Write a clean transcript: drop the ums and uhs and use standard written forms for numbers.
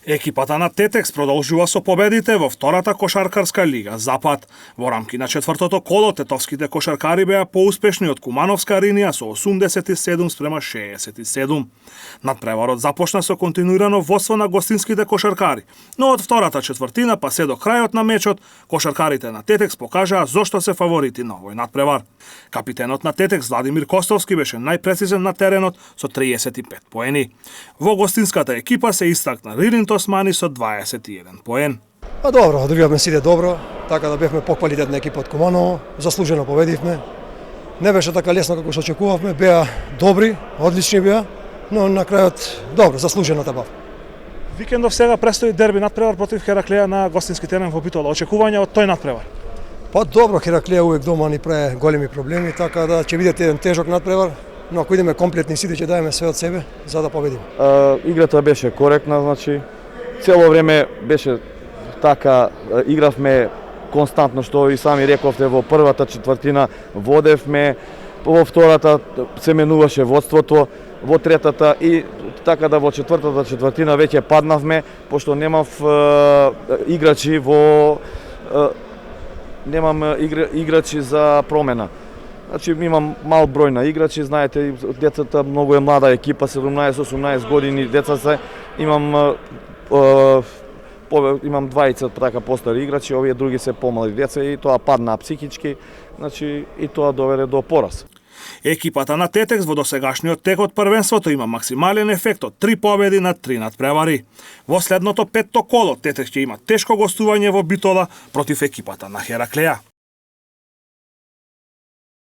Екипата на Тетекс продолжува со победите во втората кошаркарска лига Запад. Во рамки на четвртото коло тетовските кошаркари беа поуспешни од Кумановска Ринија со 87-67. Надпреварот започна со континуирано водство на гостинските кошаркари, но од втората четвртина па се до крајот на мечот, кошаркарите на Тетекс покажаа зошто се фаворити на овој надпревар. Капитенот на Тетекс Владимир Костовски беше најпрецизен на теренот со 35 поени. Во гостинската екипа се истакна Рилин Османи со 21 поен. Добро, одигравме сите добро, така да бевме поквалитетна екипа од Куманово, заслужено победивме. Не беше така лесно како што очекувавме, беа добри, одлични беа, но на крајот добро, заслужено табав. Викендов сега престои дерби надпревар против Хераклеја на гостински терен во Битола. Очекувања од тој надпревар? Па добро, Хераклеја увек дома ни прави големи проблеми, така да ќе бидете еден тежок надпревар, но ако идеме комплетни сите ќе даеме све од себе за да победиме. Играта беше коректна, значи цело време беше така, игравме константно, што и сами рековте, во првата четвртина водевме, во втората се менуваше водството, во третата и така да во четвртата четвртина веќе паднавме, пошто немав играчи играчи за промена. Значи имам мал број на играчи, знаете, децата многу е млада екипа, 17-18 години деца се, имам 20 така постари играчи, овие други се помали деца и тоа паднаа психички, значи и тоа доведе до пораз. Екипата на Тетекс во досегашниот тек од првенството има максимален ефект од 3 победи на 3 надпревари. Во следното петто коло Тетекс ќе има тешко гостување во Битола против екипата на Хераклеја.